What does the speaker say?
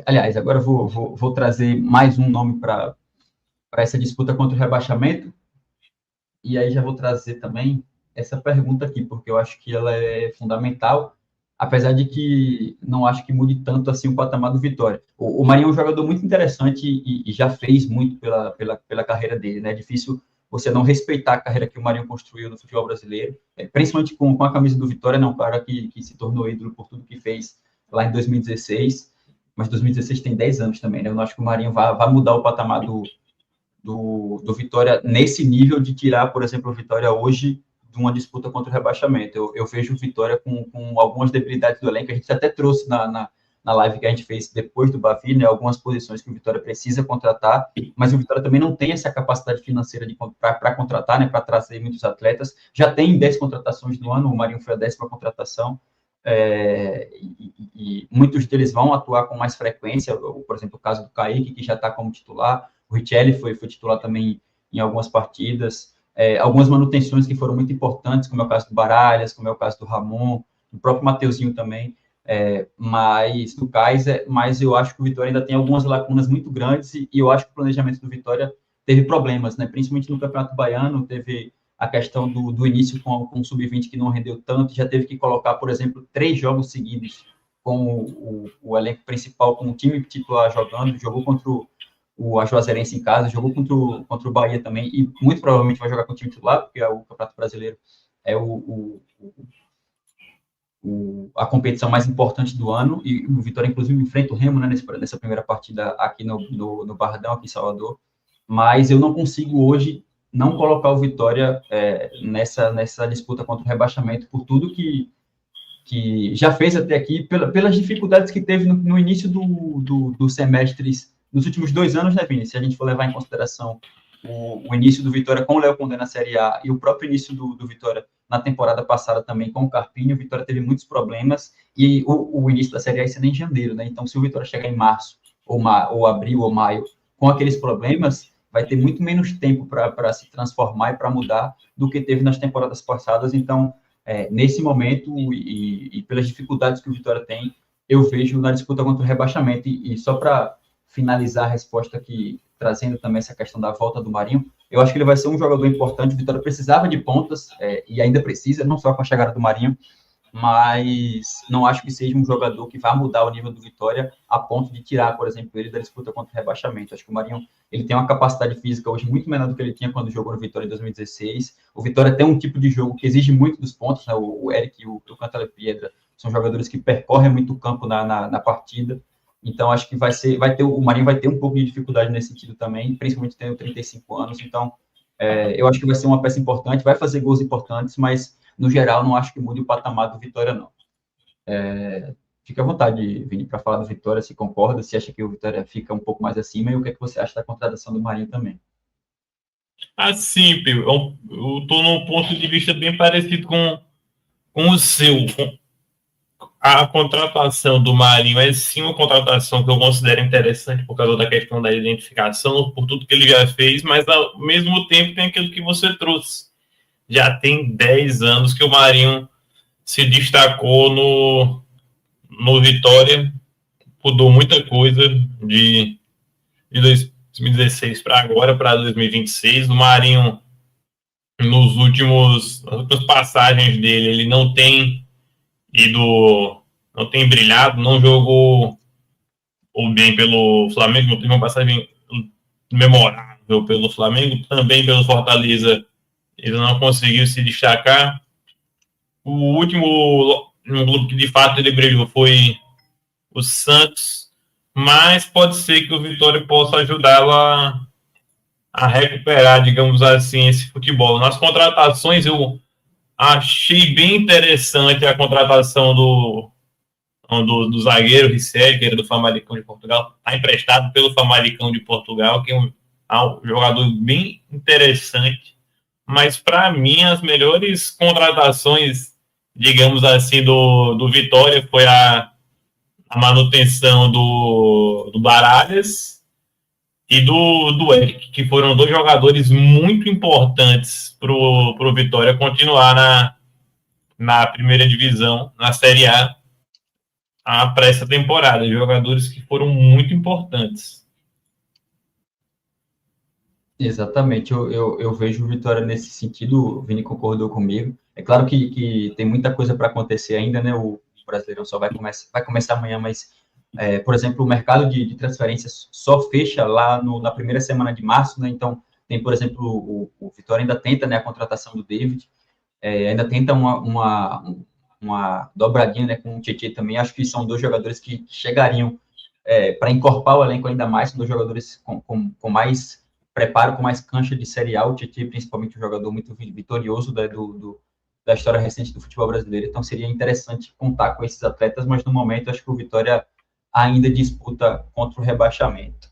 Aliás, agora eu vou trazer mais um nome para essa disputa contra o rebaixamento, e aí já vou trazer também essa pergunta aqui, porque eu acho que ela é fundamental, apesar de que não acho que mude tanto assim o patamar do Vitória. O Marinho é um jogador muito interessante e já fez muito pela carreira dele, né? É difícil você não respeitar a carreira que o Marinho construiu no futebol brasileiro, principalmente com a camisa do Vitória, né? Um cara que se tornou ídolo por tudo que fez lá em 2016, mas 2016 tem 10 anos também, né? Eu não acho que o Marinho vai mudar o patamar do Vitória nesse nível de tirar, por exemplo, o Vitória hoje de uma disputa contra o rebaixamento. Eu vejo o Vitória com algumas debilidades do elenco, a gente até trouxe na live que a gente fez depois do Bavi, né, algumas posições que o Vitória precisa contratar, mas o Vitória também não tem essa capacidade financeira para contratar, né, para trazer muitos atletas. Já tem 10 contratações no ano, o Marinho foi a 10ª contratação, e muitos deles vão atuar com mais frequência, por exemplo, o caso do Kaique, que já está como titular, o Richelli foi titular também em algumas partidas, algumas manutenções que foram muito importantes, como é o caso do Baralhas, como é o caso do Ramon, o próprio Mateuzinho também, mas do Kaiser, mas eu acho que o Vitória ainda tem algumas lacunas muito grandes e eu acho que o planejamento do Vitória teve problemas, né? Principalmente no Campeonato Baiano, teve a questão do início com o Sub-20 que não rendeu tanto, já teve que colocar, por exemplo, 3 jogos seguidos com o elenco principal, com o time titular jogando, jogou contra o Ajuazeirense em casa, jogou contra o Bahia também, e muito provavelmente vai jogar com o time titular, porque o Campeonato Brasileiro é a competição mais importante do ano, e o Vitória, inclusive, enfrenta o Remo, né, nessa primeira partida aqui no Barradão, aqui em Salvador, mas eu não consigo hoje não colocar o Vitória nessa disputa contra o rebaixamento, por tudo que já fez até aqui, pelas dificuldades que teve no início do semestres, nos últimos 2 anos, né, Vini? Se a gente for levar em consideração o início do Vitória com o Léo Condé na Série A e o próprio início do Vitória na temporada passada também com o Carpini, o Vitória teve muitos problemas e o início da Série A ia em janeiro, né? Então, se o Vitória chegar em março, ou abril, ou maio, com aqueles problemas, vai ter muito menos tempo para se transformar e para mudar do que teve nas temporadas passadas. Então, nesse momento, e pelas dificuldades que o Vitória tem, eu vejo na disputa contra o rebaixamento. E só para finalizar a resposta aqui, trazendo também essa questão da volta do Marinho, eu acho que ele vai ser um jogador importante. O Vitória precisava de pontas, e ainda precisa, não só com a chegada do Marinho, mas não acho que seja um jogador que vá mudar o nível do Vitória a ponto de tirar, por exemplo, ele da disputa contra o rebaixamento. Acho que o Marinho ele tem uma capacidade física hoje muito menor do que ele tinha quando jogou no Vitória em 2016. O Vitória tem um tipo de jogo que exige muito dos pontos, né? O Eric e o Cantale Piedra são jogadores que percorrem muito o campo na partida. Então, acho que o Marinho vai ter um pouco de dificuldade nesse sentido também, principalmente tendo 35 anos. Então, eu acho que vai ser uma peça importante, vai fazer gols importantes, mas no geral, não acho que mude o patamar do Vitória, não. Fica à vontade, Vini, para falar do Vitória, se concorda, se acha que o Vitória fica um pouco mais acima, e o que é que você acha da contratação do Marinho também. Assim, eu estou num ponto de vista bem parecido com o seu. A contratação do Marinho é sim uma contratação que eu considero interessante por causa da questão da identificação, por tudo que ele já fez, mas ao mesmo tempo tem aquilo que você trouxe. Já tem 10 anos que o Marinho se destacou no Vitória, mudou muita coisa de 2016 para agora, para 2026. O Marinho, nas últimas passagens dele, ele não tem brilhado, não jogou bem pelo Flamengo, não teve uma passagem memorável pelo Flamengo, também pelo Fortaleza ele não conseguiu se destacar. O último clube que de fato ele brilhou foi o Santos, mas pode ser que o Vitória possa ajudá-lo a recuperar, digamos assim, esse futebol. Nas contratações, eu achei bem interessante a contratação do zagueiro Richelli, que era do Famalicão de Portugal, está emprestado pelo Famalicão de Portugal, que é um jogador bem interessante. Mas, para mim, as melhores contratações, digamos assim, do Vitória foi a manutenção do Baralhas e do Eric, que foram 2 jogadores muito importantes para o Vitória continuar na primeira divisão, na Série A. para essa temporada, jogadores que foram muito importantes. Exatamente, eu vejo o Vitória nesse sentido, o Vini concordou comigo. É claro que tem muita coisa para acontecer ainda, né? O Brasileirão só vai começar amanhã, mas, por exemplo, o mercado de transferências só fecha lá na primeira semana de março, né? Então, tem, por exemplo, o Vitória ainda tenta, né, a contratação do David, ainda tenta uma dobradinha, né, com o Tietchan também. Acho que são dois jogadores que chegariam para encorpar o elenco ainda mais, são dois jogadores com mais preparo, com mais cancha de Série A. O Tietchan, principalmente, um jogador muito vitorioso da história recente do futebol brasileiro. Então, seria interessante contar com esses atletas, mas no momento acho que o Vitória ainda disputa contra o rebaixamento.